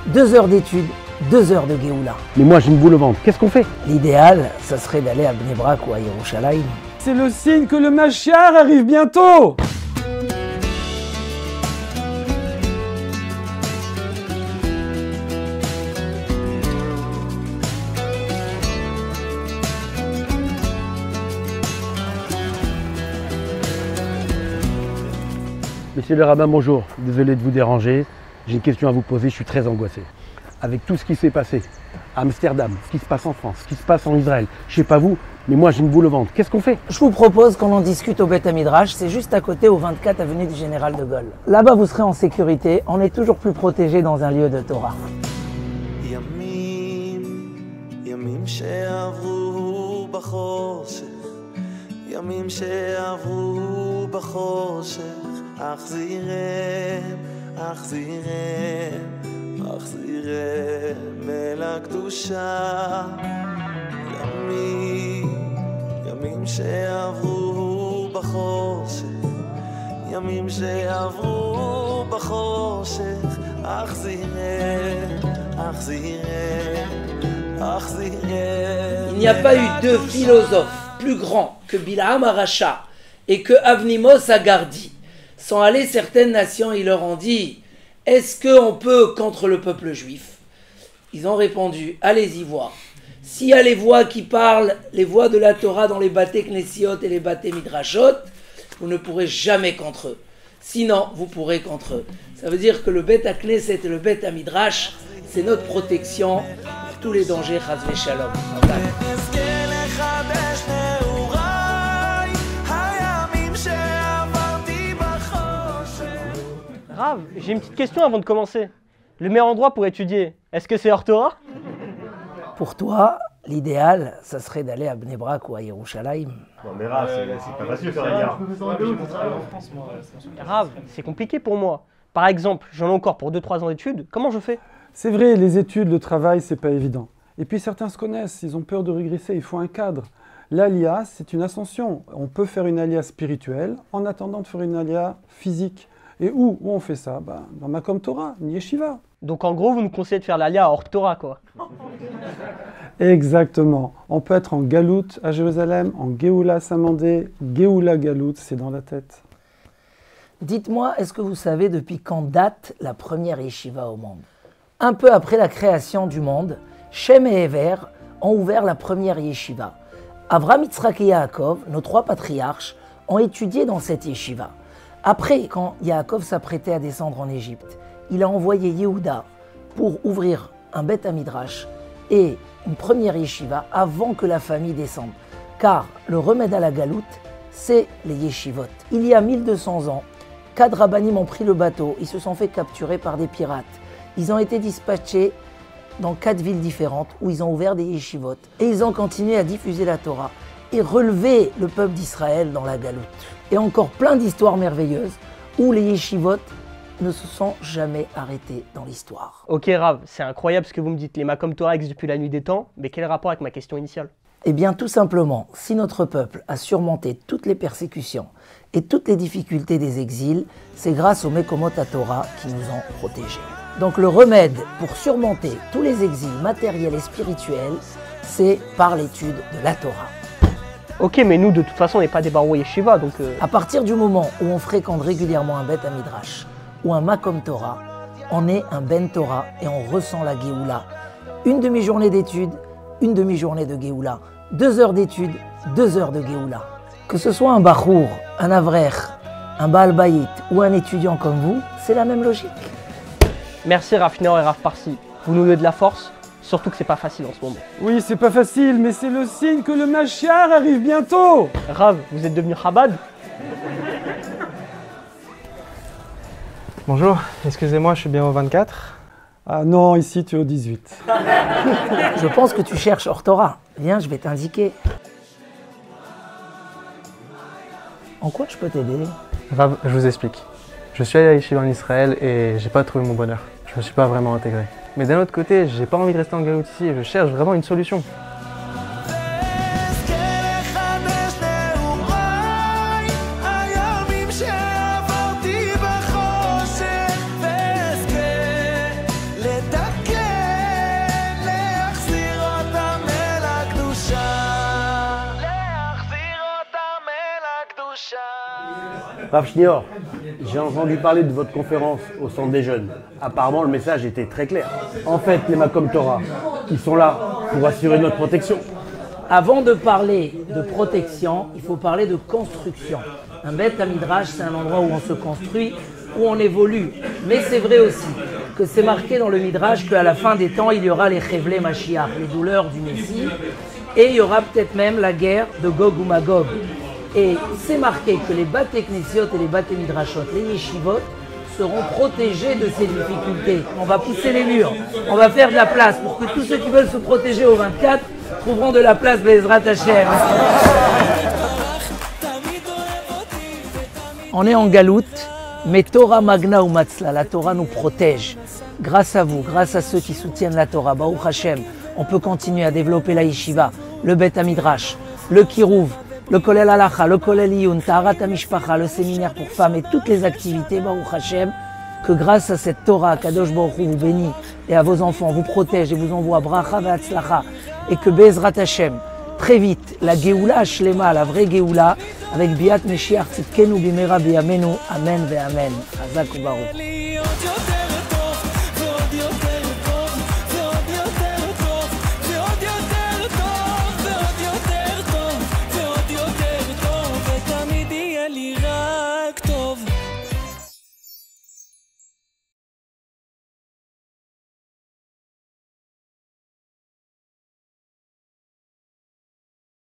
2 heures d'études, 2 heures de Géoula. Mais moi j'ai une boule au ventre, qu'est-ce qu'on fait? L'idéal, ça serait d'aller à Bnei Brak ou à Yerushalayim. C'est le signe que le Mashiach arrive bientôt. Monsieur le rabbin, bonjour. Désolé de vous déranger. J'ai une question à vous poser, je suis très angoissé. Avec tout ce qui s'est passé à Amsterdam, ce qui se passe en France, ce qui se passe en Israël, je sais pas vous, mais moi j'ai une boule au ventre. Qu'est-ce qu'on fait? Je vous propose qu'on en discute au Beth Midrash, c'est juste à côté au 24 avenue du Général de Gaulle. Là-bas vous serez en sécurité, on est toujours plus protégé dans un lieu de Torah. ימים שעברו בחושך, ימים שעברו בחושך, אחזירם, אחזירם, אחזירם אל הקדושה. ימים שעברו בחושך, ימים שעברו בחושך, אחזירם, אחזירם. Il n'y a pas eu deux philosophes plus grands que Bilaam Aracha et que Avnimos Agardi. Sont allées certaines nations, ils leur ont dit « Est-ce qu'on peut contre le peuple juif ?» Ils ont répondu « Allez-y voir. S'il y a les voix qui parlent, les voix de la Torah dans les Baté Knessiot et les Baté Midrashot, vous ne pourrez jamais contre eux. Sinon, vous pourrez contre eux. » Ça veut dire que le Bet Knesset et le Bet Midrash, c'est notre protection pour tous les dangers, Chas v'Shalom. Rav, j'ai une petite question avant de commencer. Le meilleur endroit pour étudier, est-ce que c'est hors Torah? Pour toi, l'idéal, ça serait d'aller à Bnei Brak ou à Yerushalayim. Non mais Rav, c'est pas facile de faire la guerre. Rav, c'est compliqué pour moi. Par exemple, j'en ai encore pour 2-3 ans d'études, comment je fais? C'est vrai, les études, le travail, c'est pas évident. Et puis certains se connaissent, ils ont peur de régresser, il faut un cadre. L'alia, c'est une ascension. On peut faire une alia spirituelle en attendant de faire une alia physique. Et où on fait ça? Dans Makom Torah, une yeshiva. Donc en gros, vous nous conseillez de faire l'alia hors Torah, quoi. Exactement. On peut être en Galout à Jérusalem, en Géoula Samandé, Géoula Galout, c'est dans la tête. Dites-moi, est-ce que vous savez depuis quand date la première yeshiva au monde? Un peu après la création du monde, Shem et Ever ont ouvert la première yeshiva. Avram, Yitzhak et Yaakov, nos 3 patriarches, ont étudié dans cette yeshiva. Après, quand Yaakov s'apprêtait à descendre en Égypte, il a envoyé Yehuda pour ouvrir un Beth Midrash et une première yeshiva avant que la famille descende. Car le remède à la galoute, c'est les yeshivot. Il y a 1200 ans, 4 rabbanim ont pris le bateau, ils se sont fait capturer par des pirates. Ils ont été dispatchés dans 4 villes différentes où ils ont ouvert des yeshivot. Et ils ont continué à diffuser la Torah et relever le peuple d'Israël dans la galoute. Et encore plein d'histoires merveilleuses où les yeshivot ne se sont jamais arrêtés dans l'histoire. Ok Rav, c'est incroyable ce que vous me dites. Les Makom Torah existent depuis la nuit des temps, mais quel rapport avec ma question initiale? Eh bien tout simplement, si notre peuple a surmonté toutes les persécutions et toutes les difficultés des exils, c'est grâce aux Mekomot Torah qui nous ont protégés. Donc le remède pour surmonter tous les exils matériels et spirituels, c'est par l'étude de la Torah. Ok, mais nous de toute façon on n'est pas des barreaux yeshiva, donc... À partir du moment où on fréquente régulièrement un Beth Midrash ou un Makom Torah, on est un Ben Torah et on ressent la Géoula. Une demi-journée d'études, une demi-journée de Géoula. 2 heures d'études, 2 heures de Géoula. Que ce soit un Bachour, un Avrer, un Baal Bayit ou un étudiant comme vous, c'est la même logique. Merci Rav Finor et Rav Parsi. Vous nous donnez de la force, surtout que c'est pas facile en ce moment. Oui, c'est pas facile, mais c'est le signe que le Mashiach arrive bientôt. Rav, vous êtes devenu Chabad? Bonjour, excusez-moi, je suis bien au 24. Ah non, ici tu es au 18. Je pense que tu cherches hors Torah. Viens, je vais t'indiquer. En quoi je peux t'aider? Rav, je vous explique. Je suis allé à Yeshiva en Israël et j'ai pas trouvé mon bonheur. Je me suis pas vraiment intégré. Mais d'un autre côté, j'ai pas envie de rester en galoute ici et je cherche vraiment une solution. שעברתי בחושך ואזכה לדעת Rav Schneor, j'ai entendu parler de votre conférence au Centre des Jeunes. Apparemment, le message était très clair. En fait, les Makom Torah, ils sont là pour assurer notre protection. Avant de parler de protection, il faut parler de construction. Un Beth Midrash, c'est un endroit où on se construit, où on évolue. Mais c'est vrai aussi que c'est marqué dans le Midrash qu'à la fin des temps, il y aura les Chevlei Mashiach, les douleurs du Messie, et il y aura peut-être même la guerre de Gog ou Magog. Et c'est marqué que les Bate Knesiot et les Bate Midrashot, les Yeshivot, seront protégés de ces difficultés. On va pousser les murs, on va faire de la place pour que tous ceux qui veulent se protéger au 24 trouveront de la place Bezrat Hashem. On est en galoute, mais Torah Magna ou Matzla, la Torah nous protège. Grâce à vous, grâce à ceux qui soutiennent la Torah, Baruch Hashem, on peut continuer à développer la Yeshiva, le Bet Midrash, le Kiruv, le Kolel Halacha, le Kolel Iyun, Taharat HaMishpacha, le séminaire pour femmes et toutes les activités, Baruch Hashem, que grâce à cette Torah, Kadosh Baruch Hu vous bénit et à vos enfants, vous protège et vous envoie Bracha ve'Hatzlacha, et que Bezrat Hashem, très vite, la Geoula Shlema, la vraie Geoula, avec Biat Meshiach Tzidkenu Bimera Biyamenu, Amen ve'Amen. Chazak u'Baruch.